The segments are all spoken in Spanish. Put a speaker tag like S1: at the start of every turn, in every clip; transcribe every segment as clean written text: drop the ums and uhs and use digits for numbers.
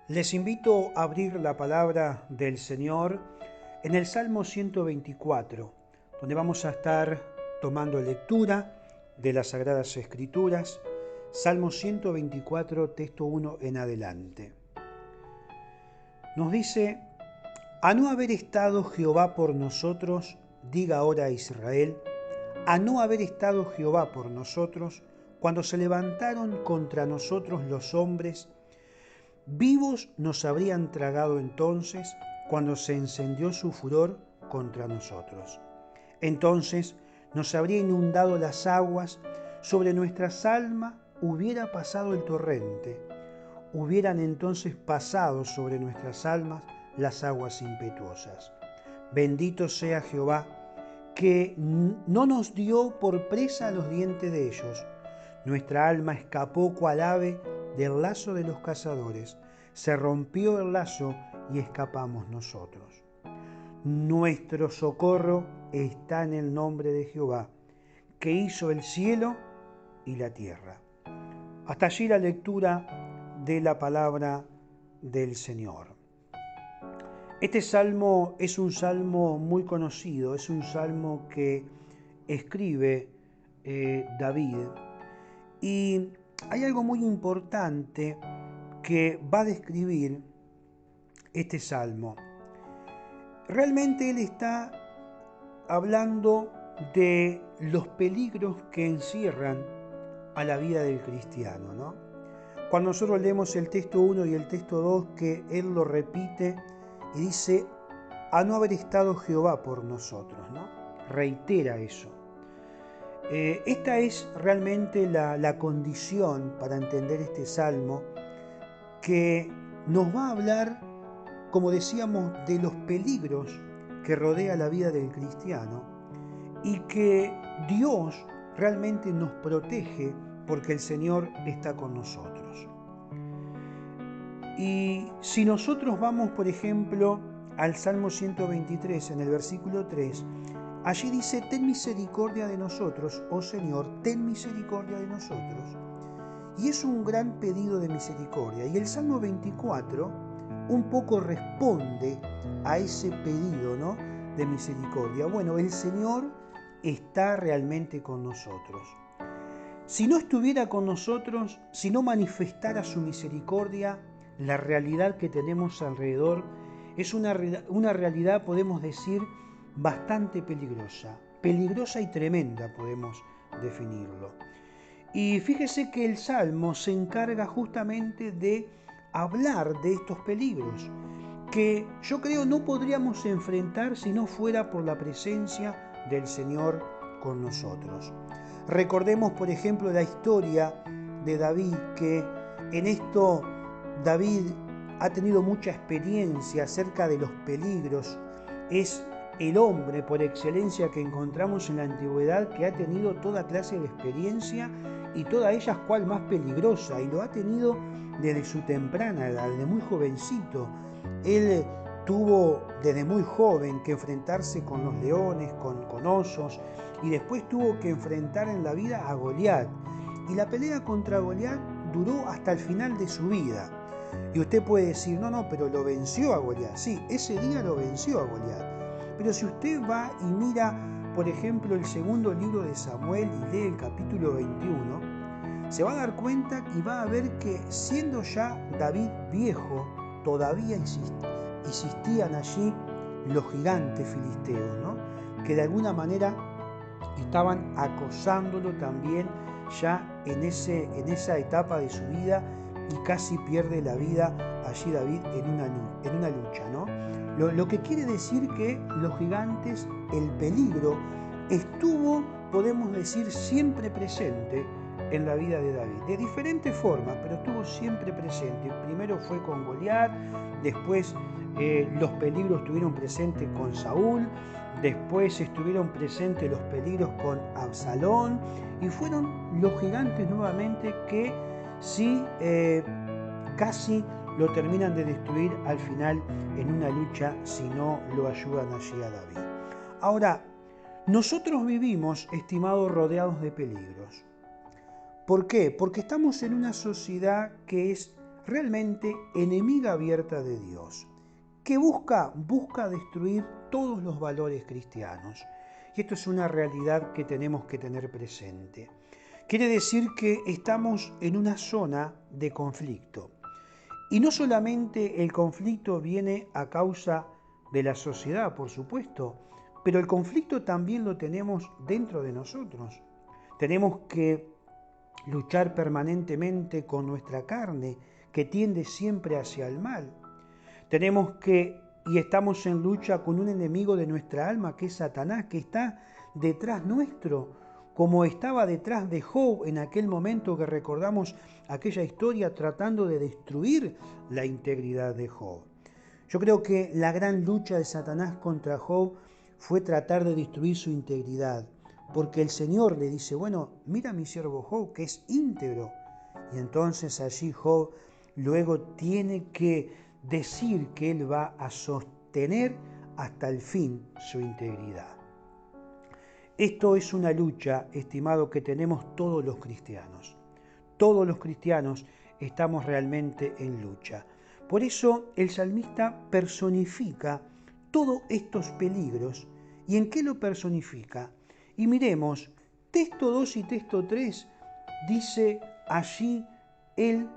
S1: Les invito a abrir la palabra del Señor en el Salmo 124, donde vamos a estar tomando lectura de las Sagradas Escrituras. Salmo 124, texto 1 en adelante. Nos dice: a no haber estado Jehová por nosotros, diga ahora Israel, a no haber estado Jehová por nosotros, cuando se levantaron contra nosotros los hombres, vivos nos habrían tragado entonces cuando se encendió su furor contra nosotros. Entonces nos habría inundado las aguas, sobre nuestras almas hubiera pasado el torrente, hubieran entonces pasado sobre nuestras almas las aguas impetuosas. Bendito sea Jehová, que no nos dio por presa a los dientes de ellos. Nuestra alma escapó cual ave del lazo de los cazadores. Se rompió el lazo y escapamos nosotros. Nuestro socorro está en el nombre de Jehová, que hizo el cielo y la tierra. Hasta allí la lectura de la palabra del Señor. Este salmo es un salmo muy conocido, es un salmo que escribe David. Y hay algo muy importante que va a describir este salmo. Realmente él está hablando de los peligros que encierran a la vida del cristiano, ¿no? Cuando nosotros leemos el texto 1 y el texto 2, que él lo repite y dice: a no haber estado Jehová por nosotros, ¿no? Reitera eso. Esta es realmente la condición para entender este salmo, que nos va a hablar, como decíamos, de los peligros que rodea la vida del cristiano y que Dios realmente nos protege porque el Señor está con nosotros. Y si nosotros vamos, por ejemplo, al Salmo 123, en el versículo 3, allí dice: ten misericordia de nosotros, oh Señor, ten misericordia de nosotros. Y es un gran pedido de misericordia. Y el Salmo 24 un poco responde a ese pedido, ¿no?, de misericordia. Bueno, el Señor está realmente con nosotros. Si no estuviera con nosotros, si no manifestara su misericordia, la realidad que tenemos alrededor es una realidad, podemos decir, bastante peligrosa y tremenda, podemos definirlo. Y fíjese que el Salmo se encarga justamente de hablar de estos peligros, que yo creo no podríamos enfrentar si no fuera por la presencia del Señor con nosotros. Recordemos, por ejemplo, la historia de David, que en esto David ha tenido mucha experiencia acerca de los peligros. Es el hombre por excelencia que encontramos en la antigüedad que ha tenido toda clase de experiencia, y todas ellas cual más peligrosa, y lo ha tenido desde su temprana edad, desde muy jovencito. Él tuvo desde muy joven que enfrentarse con los leones, con osos, y después tuvo que enfrentar en la vida a Goliat. Y la pelea contra Goliat duró hasta el final de su vida. Y usted puede decir: no, pero lo venció a Goliat. Sí, ese día lo venció a Goliat. Pero si usted va y mira, por ejemplo, el segundo libro de Samuel y lee el capítulo 21, se va a dar cuenta y va a ver que, siendo ya David viejo, todavía existían allí los gigantes filisteos, ¿no?, que de alguna manera estaban acosándolo también ya en esa etapa de su vida, y casi pierde la vida allí David en una lucha, ¿no? Lo que quiere decir que los gigantes, el peligro, estuvo, podemos decir, siempre presente en la vida de David, de diferentes formas, pero estuvo siempre presente. Primero fue con Goliat, después los peligros estuvieron presentes con Saúl, después estuvieron presentes los peligros con Absalón, y fueron los gigantes nuevamente que sí casi lo terminan de destruir al final en una lucha, si no lo ayudan allí a David. Ahora, nosotros vivimos, estimados, rodeados de peligros. ¿Por qué? Porque estamos en una sociedad que es realmente enemiga abierta de Dios, que busca destruir todos los valores cristianos. Y esto es una realidad que tenemos que tener presente. Quiere decir que estamos en una zona de conflicto. Y no solamente el conflicto viene a causa de la sociedad, por supuesto, pero el conflicto también lo tenemos dentro de nosotros. Tenemos que luchar permanentemente con nuestra carne, que tiende siempre hacia el mal. Y estamos en lucha con un enemigo de nuestra alma, que es Satanás, que está detrás nuestro, como estaba detrás de Job en aquel momento que recordamos aquella historia tratando de destruir la integridad de Job. Yo creo que la gran lucha de Satanás contra Job fue tratar de destruir su integridad, porque el Señor le dice, bueno, mira a mi siervo Job, que es íntegro. Y entonces allí Job luego tiene que decir que él va a sostener hasta el fin su integridad. Esto es una lucha, estimado, que tenemos todos los cristianos. Todos los cristianos estamos realmente en lucha. Por eso el salmista personifica todos estos peligros. ¿Y en qué lo personifica? Y miremos, texto 2 y texto 3 dice allí él,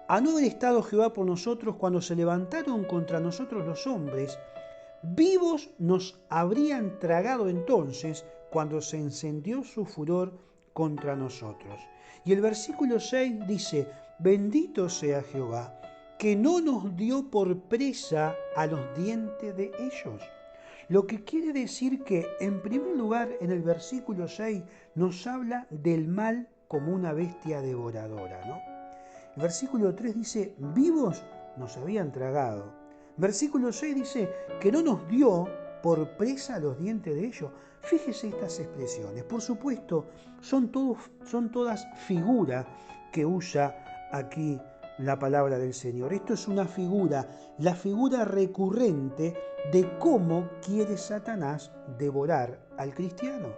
S1: a no haber estado Jehová por nosotros cuando se levantaron contra nosotros los hombres, vivos nos habrían tragado entonces cuando se encendió su furor contra nosotros. Y el versículo 6 dice, bendito sea Jehová, que no nos dio por presa a los dientes de ellos. Lo que quiere decir que, en primer lugar, en el versículo 6 nos habla del mal como una bestia devoradora, ¿no? El versículo 3 dice, vivos nos habían tragado. Versículo 6 dice, que no nos dio por presa los dientes de ellos. Fíjese estas expresiones. Por supuesto, son todas figuras que usa aquí la palabra del Señor. Esto es una figura, la figura recurrente de cómo quiere Satanás devorar al cristiano.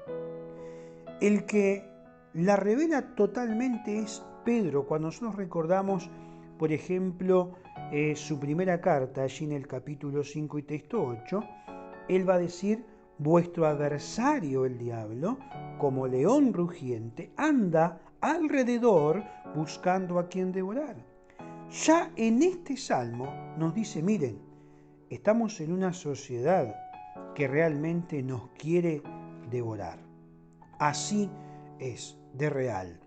S1: El que la revela totalmente es Pedro. Cuando nosotros recordamos, por ejemplo, su primera carta, allí en el capítulo 5 y texto 8, él va a decir, vuestro adversario el diablo, como león rugiente, anda alrededor buscando a quien devorar. Ya en este salmo nos dice, miren, estamos en una sociedad que realmente nos quiere devorar. Así es, de real.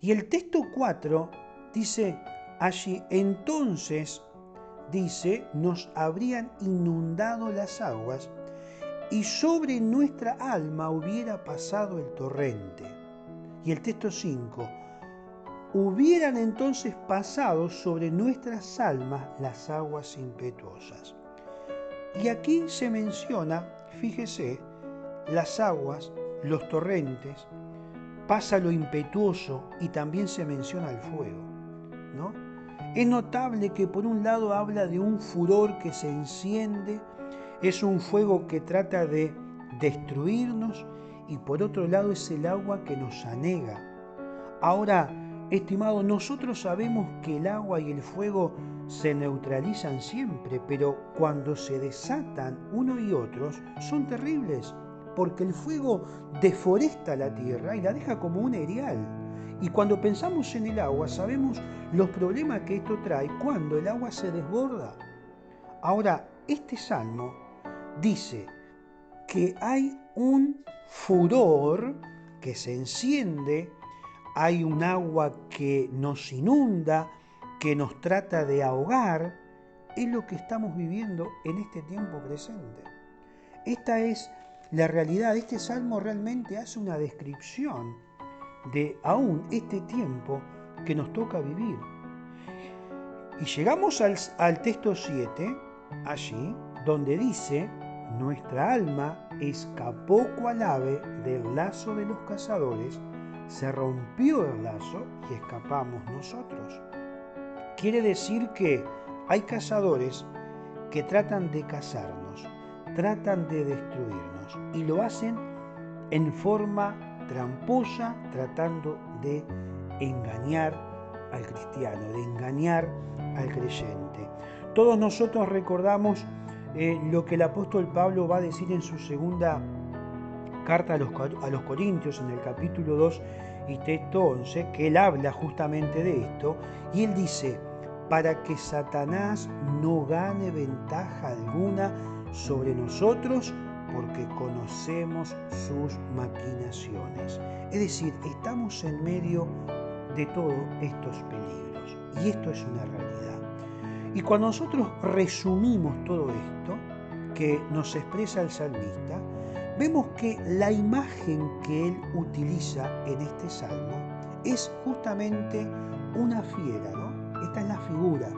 S1: Y el texto 4 dice allí, entonces, dice, nos habrían inundado las aguas y sobre nuestra alma hubiera pasado el torrente. Y el texto 5, hubieran entonces pasado sobre nuestras almas las aguas impetuosas. Y aquí se menciona, fíjese, las aguas, los torrentes, pasa lo impetuoso y también se menciona el fuego, ¿no? Es notable que por un lado habla de un furor que se enciende, es un fuego que trata de destruirnos y por otro lado es el agua que nos anega. Ahora, estimado, nosotros sabemos que el agua y el fuego se neutralizan siempre, pero cuando se desatan uno y otros son terribles, porque el fuego deforesta la tierra y la deja como un erial. Y cuando pensamos en el agua, sabemos los problemas que esto trae cuando el agua se desborda. Ahora, este salmo dice que hay un furor que se enciende, hay un agua que nos inunda, que nos trata de ahogar. Es lo que estamos viviendo en este tiempo presente. Esta es la realidad. Este salmo realmente hace una descripción de aún este tiempo que nos toca vivir. Y llegamos al texto 7, allí, donde dice, nuestra alma escapó cual ave del lazo de los cazadores, se rompió el lazo y escapamos nosotros. Quiere decir que hay cazadores que tratan de cazarnos, tratan de destruirnos y lo hacen en forma tramposa, tratando de engañar al cristiano, de engañar al creyente. Todos nosotros recordamos lo que el apóstol Pablo va a decir en su segunda carta a los Corintios, en el capítulo 2 y texto 11, que él habla justamente de esto, y él dice: para que Satanás no gane ventaja alguna sobre nosotros, porque conocemos sus maquinaciones. Es decir, estamos en medio de todos estos peligros, y esto es una realidad. Y cuando nosotros resumimos todo esto que nos expresa el salmista, vemos que la imagen que él utiliza en este salmo es justamente una fiera, ¿no? Esta es la figura,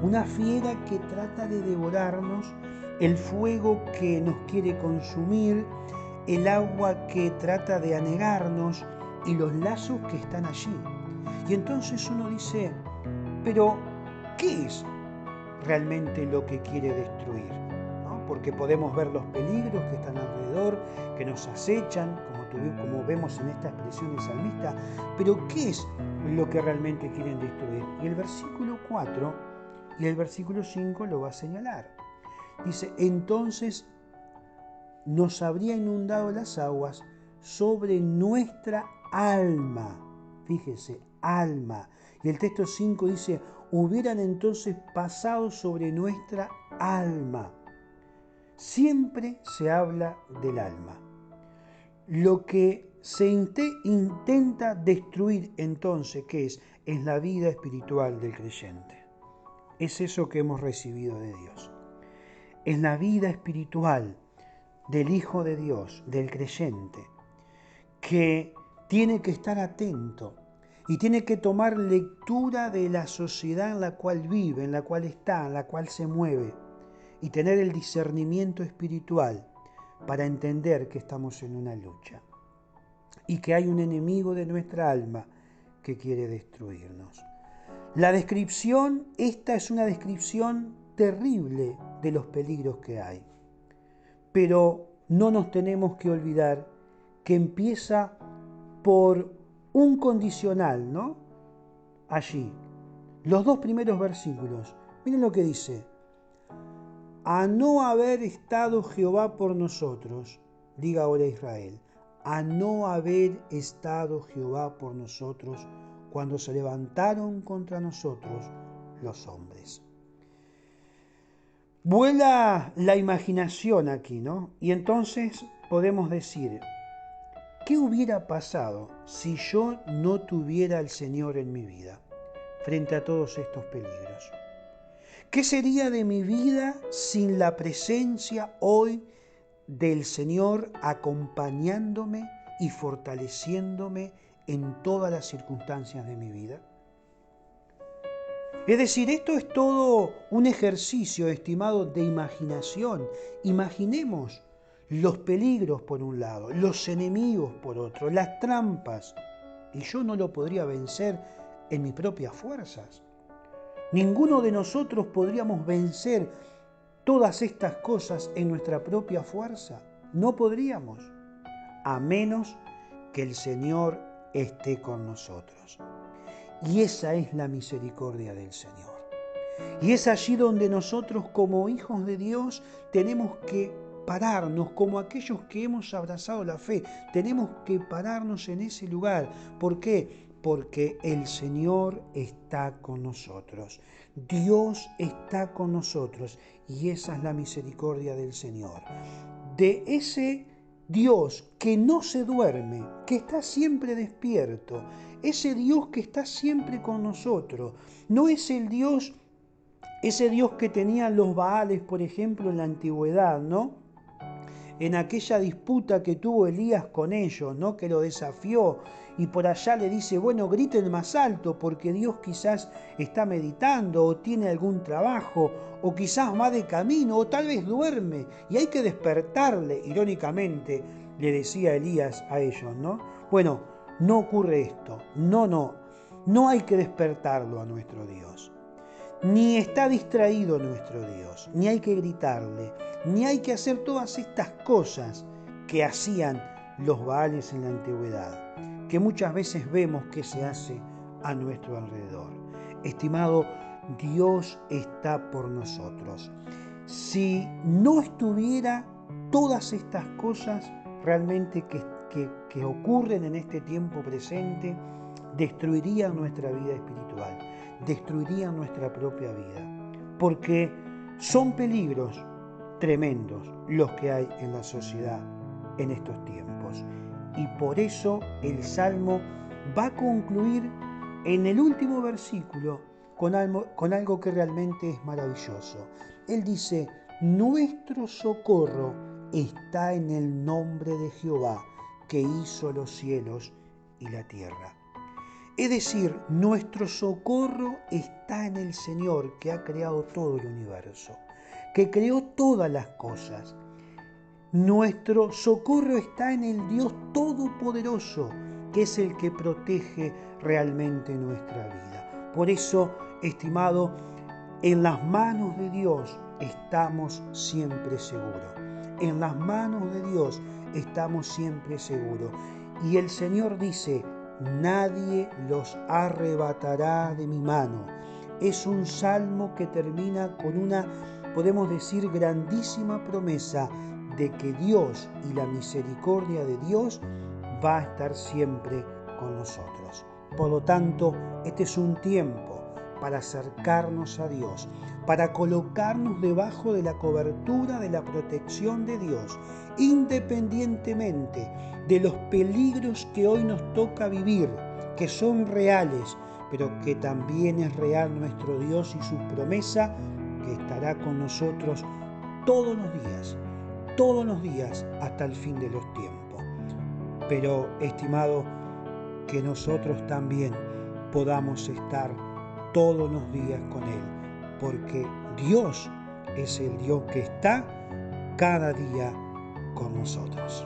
S1: una fiera que trata de devorarnos, el fuego que nos quiere consumir, el agua que trata de anegarnos y los lazos que están allí. Y entonces uno dice, pero ¿qué es realmente lo que quiere destruir? ¿No? Porque podemos ver los peligros que están alrededor, que nos acechan, como vemos en esta expresión del salmista, pero ¿qué es lo que realmente quieren destruir? Y el versículo 4 y el versículo 5 lo va a señalar. Dice: entonces nos habría inundado las aguas sobre nuestra alma. Fíjese, alma. Y el texto 5 dice: hubieran entonces pasado sobre nuestra alma. Siempre se habla del alma. Lo que se intenta destruir entonces, ¿qué es? Es la vida espiritual del creyente. Es eso que hemos recibido de Dios. Es la vida espiritual del Hijo de Dios, del creyente, que tiene que estar atento y tiene que tomar lectura de la sociedad en la cual vive, en la cual está, en la cual se mueve, y tener el discernimiento espiritual para entender que estamos en una lucha y que hay un enemigo de nuestra alma que quiere destruirnos. La descripción, esta es una descripción terrible de los peligros que hay, pero no nos tenemos que olvidar que empieza por un condicional, ¿no? Allí, los dos primeros versículos, miren lo que dice: a no haber estado Jehová por nosotros, diga ahora Israel, a no haber estado Jehová por nosotros cuando se levantaron contra nosotros los hombres. Vuela la imaginación aquí, ¿no? Y entonces podemos decir, ¿qué hubiera pasado si yo no tuviera al Señor en mi vida frente a todos estos peligros? ¿Qué sería de mi vida sin la presencia hoy del Señor acompañándome y fortaleciéndome en todas las circunstancias de mi vida? Es decir, esto es todo un ejercicio, estimado, de imaginación. Imaginemos los peligros por un lado, los enemigos por otro, las trampas. Y yo no lo podría vencer en mis propias fuerzas. Ninguno de nosotros podríamos vencer todas estas cosas en nuestra propia fuerza. No podríamos, a menos que el Señor esté con nosotros. Y esa es la misericordia del Señor. Y es allí donde nosotros, como hijos de Dios, tenemos que pararnos, como aquellos que hemos abrazado la fe. Tenemos que pararnos en ese lugar. ¿Por qué? Porque el Señor está con nosotros. Dios está con nosotros. Y esa es la misericordia del Señor. De ese Dios que no se duerme, que está siempre despierto, ese Dios que está siempre con nosotros. No es el Dios, ese Dios que tenían los Baales, por ejemplo, en la antigüedad, ¿no? En aquella disputa que tuvo Elías con ellos, ¿no? Que lo desafió y por allá le dice, bueno, griten más alto porque Dios quizás está meditando o tiene algún trabajo o quizás va de camino o tal vez duerme y hay que despertarle, irónicamente le decía Elías a ellos, ¿no? Bueno, no ocurre esto, no hay que despertarlo a nuestro Dios. Ni está distraído nuestro Dios, ni hay que gritarle, ni hay que hacer todas estas cosas que hacían los Baales en la antigüedad, que muchas veces vemos que se hace a nuestro alrededor. Estimado, Dios está por nosotros. Si no estuviera todas estas cosas realmente que ocurren en este tiempo presente, destruirían nuestra vida espiritual, destruirían nuestra propia vida, porque son peligros tremendos los que hay en la sociedad en estos tiempos. Y por eso el Salmo va a concluir en el último versículo con algo que realmente es maravilloso. Él dice: nuestro socorro está en el nombre de Jehová, que hizo los cielos y la tierra. Es decir, nuestro socorro está en el Señor, que ha creado todo el universo, que creó todas las cosas. Nuestro socorro está en el Dios Todopoderoso, que es el que protege realmente nuestra vida. Por eso, estimado, en las manos de Dios estamos siempre seguros. En las manos de Dios estamos siempre seguros. Y el Señor dice: nadie los arrebatará de mi mano. Es un salmo que termina con una, podemos decir, grandísima promesa de que Dios y la misericordia de Dios va a estar siempre con nosotros. Por lo tanto, este es un tiempo para acercarnos a Dios, para colocarnos debajo de la cobertura de la protección de Dios, independientemente de los peligros que hoy nos toca vivir, que son reales, pero que también es real nuestro Dios y su promesa, que estará con nosotros todos los días hasta el fin de los tiempos. Pero, estimado, que nosotros también podamos estar todos los días con Él, porque Dios es el Dios que está cada día con nosotros.